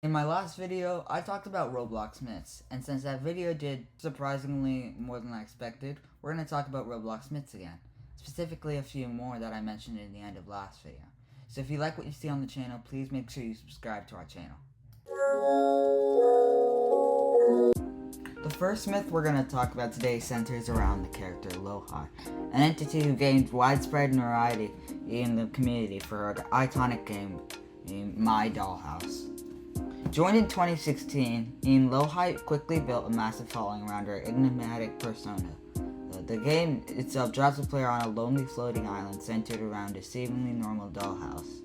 In my last video, I talked about Roblox myths, and since that video did surprisingly more than I expected, we're going to talk about Roblox myths again. Specifically a few more that I mentioned in the end of last video. So if you like what you see on the channel, please make sure you subscribe to our channel. The first myth we're going to talk about today centers around the character Lohi, an entity who gained widespread notoriety in the community for her iconic game, My Dollhouse. Joined in 2016, Lohi quickly built a massive following around her enigmatic persona. The game itself drops the player on a lonely floating island centered around a seemingly normal dollhouse.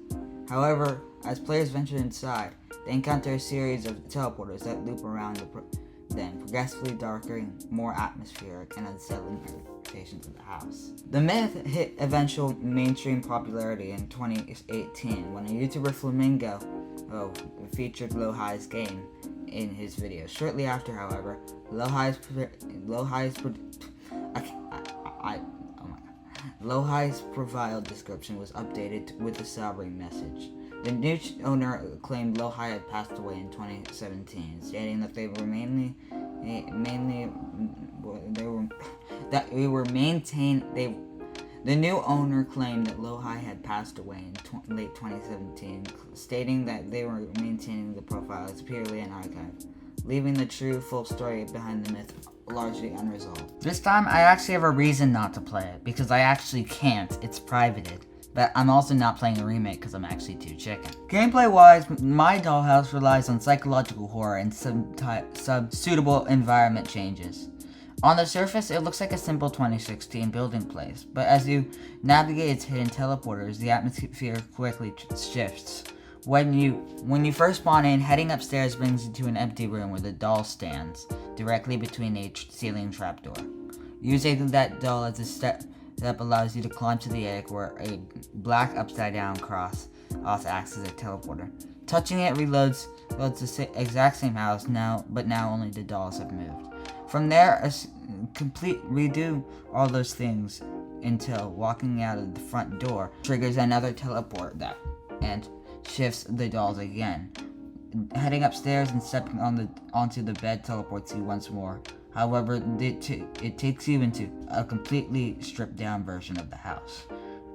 However, as players venture inside, they encounter a series of teleporters that loop around them, progressively darkening more atmospheric and unsettling interpretations of the house. The myth hit eventual mainstream popularity in 2018 when a YouTuber Flamingo featured Lohi's game in his video. Shortly after, however, Lohi's profile description was updated with a sobering message. The new owner claimed Lohi had passed away in 2017, stating that they were The new owner claimed that Lohi had passed away in late 2017, stating that they were maintaining the profile as purely an archive, leaving the true full story behind the myth largely unresolved. This time, I actually have a reason not to play it, because I actually can't. It's privated. But I'm also not playing a remake because I'm actually too chicken. Gameplay-wise, My Dollhouse relies on psychological horror and suitable environment changes. On the surface, it looks like a simple 2016 building place, but as you navigate its hidden teleporters, the atmosphere quickly shifts. When you first spawn in, heading upstairs brings you to an empty room where the doll stands, directly between a ceiling trapdoor. Using that doll as a step allows you to climb to the attic where a black upside-down cross also acts as a teleporter. Touching it reloads the exact same house but now only the dolls have moved. From there, redo all those things until walking out of the front door triggers another teleport and shifts the dolls again. Heading upstairs and stepping onto the bed teleports you once more. However, it takes you into a completely stripped down version of the house.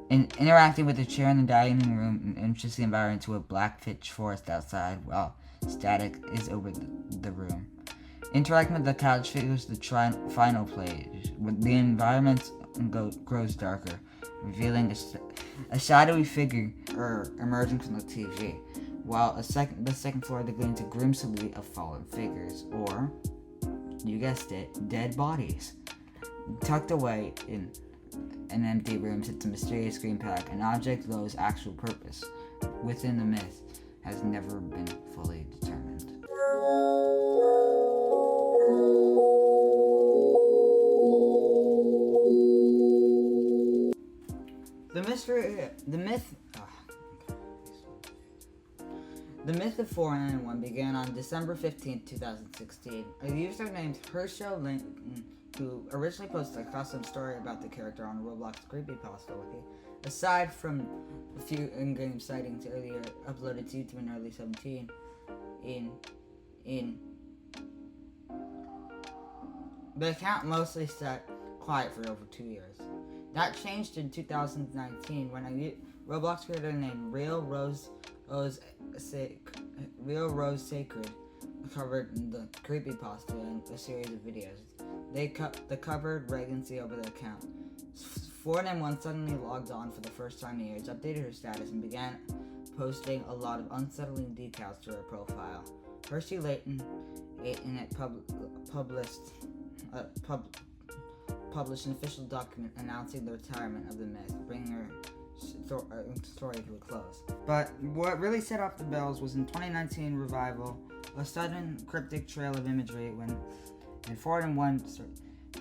Interacting with the chair in the dining room enters the environment to a black pitch forest outside while static is over the room. Interacting with the couch figures the final page. The environment grows darker, revealing a shadowy figure emerging from the TV, while the second floor begins a grim salute of fallen figures, or, you guessed it, dead bodies. Tucked away in an empty room sits a mysterious green pack, an object whose actual purpose within the myth has never been fully determined. The myth of 491 began on December 15, 2016. A user named Herschel Linton, who originally posted a custom story about the character on Roblox creepypasta wiki, aside from a few in-game sightings earlier uploaded to YouTube in early 2017, the account mostly sat quiet for over 2 years. That changed in 2019 when a Roblox creator named Real Rose Sacred covered the creepypasta in a series of videos. They covered Regency over the account. 491 suddenly logged on for the first time in years, updated her status, and began posting a lot of unsettling details to her profile. Hershey Layton published an official document announcing the retirement of the myth, bringing her story to a close. But what really set off the bells was in 2019 revival, a sudden cryptic trail of imagery when in 401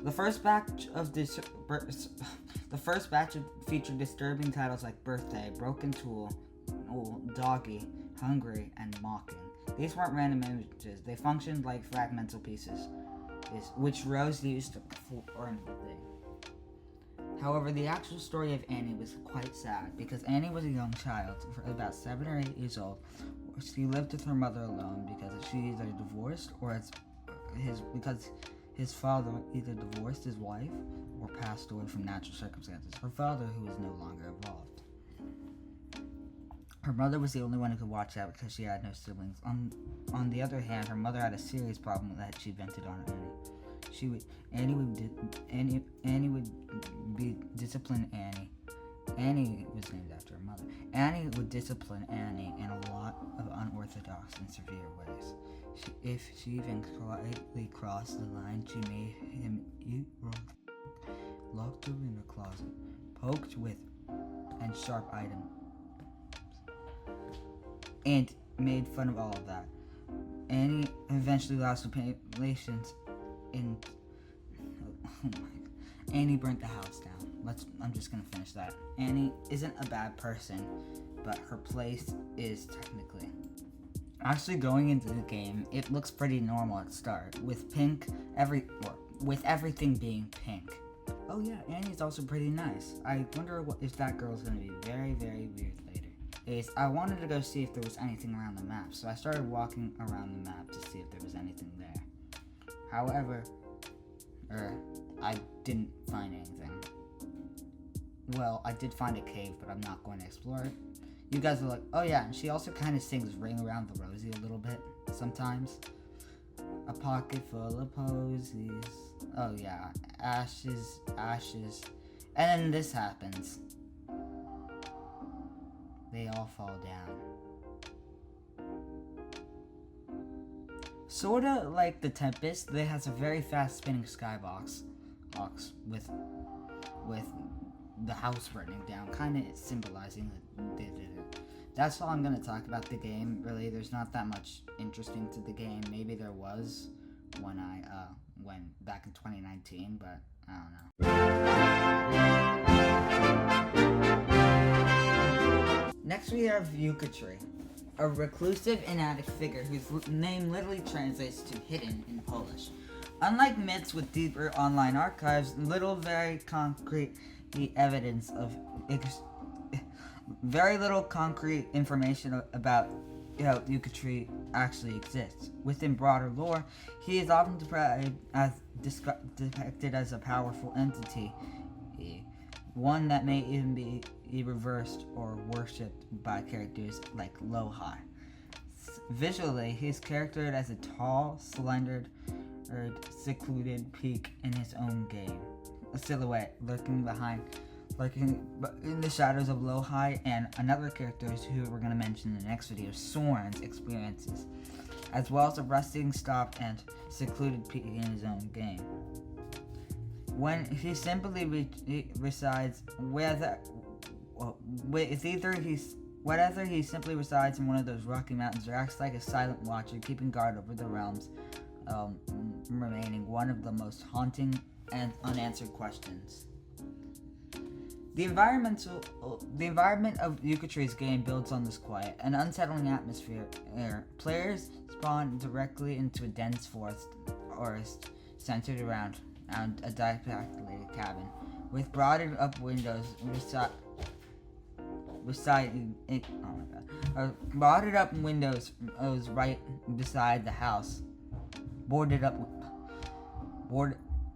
the first batch featured disturbing titles like birthday, broken tool, doggy, hungry, and mocking. These weren't random images, they functioned like fragmental pieces, which Rose used for anything. However, the actual story of Annie was quite sad, because Annie was a young child, about 7 or 8 years old, she lived with her mother alone because she either divorced or because his father either divorced his wife or passed away from natural circumstances. Her father, who was no longer involved. Her mother was the only one who could watch out because she had no siblings. On the other hand, her mother had a serious problem that she vented on Annie. Annie would be discipline Annie. Annie was named after her mother. Annie would discipline Annie in a lot of unorthodox and severe ways. If she even slightly crossed the line, she made him eat raw, locked her in a closet, poked with and sharp items, and made fun of all of that. Annie eventually lost her patience and Annie burnt the house down. I'm just gonna finish that. Annie isn't a bad person, but her place is technically. Actually, going into the game, it looks pretty normal at start, with with everything being pink. Oh yeah, Annie's also pretty nice. I wonder if that girl's gonna be very, very weird later. I wanted to go see if there was anything around the map, so I started walking around the map to see if there was anything there. However, I didn't find anything. Well, I did find a cave, but I'm not going to explore it. You guys are like, oh yeah, and she also kind of sings Ring Around the Rosie a little bit, sometimes. A pocket full of posies. Oh yeah, ashes, ashes. And then this happens. They all fall down. Sorta like the Tempest, they has a very fast spinning skybox with the house burning down, kind of symbolizing that they did it. That's all I'm going to talk about the game. Really, there's not that much interesting to the game. Maybe there was when I went back in 2019, but I don't know. Next we have Yuka-Tree, a reclusive inadequate figure whose name literally translates to hidden in Polish. Unlike myths with deeper online archives, very little concrete information about how Yuka-Tree actually exists. Within broader lore, he is often depicted as a powerful entity, one that may even be reversed or worshipped by characters like Lohai. Visually, he's characterized as a tall, slender, secluded peak in his own game. A silhouette lurking in the shadows of Lohai and another characters who we're going to mention in the next video, Soren's experiences, as well as a resting stop and secluded peak in his own game. When he simply resides, whether he simply resides in one of those rocky mountains or acts like a silent watcher, keeping guard over the realms, remaining one of the most haunting and unanswered questions. The environment of Yuka-Tree's game builds on this quiet and unsettling atmosphere. Players spawn directly into a dense forest centered around a dilapidated cabin with boarded up windows boarded up windows right beside the house.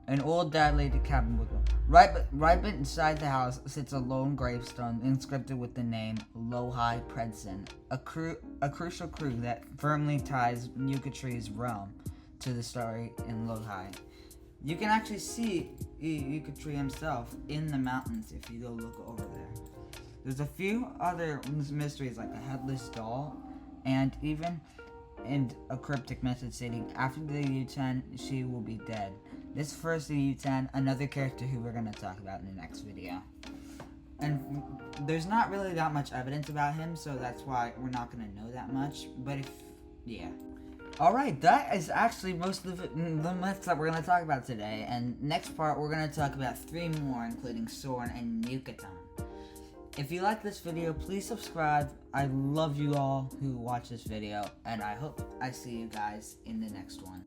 An old dilated cabin with right inside the house sits a lone gravestone inscripted with the name Lohai Predson, a crucial clue that firmly ties Yuka-Tree's realm to the story in Lohai. You can actually see Yuka-Tree himself in the mountains if you go look over there. There's a few other mysteries like a headless doll and a cryptic message stating after the U-10 she will be dead. This refers to U-10, another character who we're going to talk about in the next video. And there's not really that much evidence about him, so that's why we're not going to know that much. But Alright, that is actually most of the myths that we're going to talk about today. And next part, we're going to talk about 3 more, including Soren and Yucatan. If you like this video, please subscribe. I love you all who watch this video, and I hope I see you guys in the next one.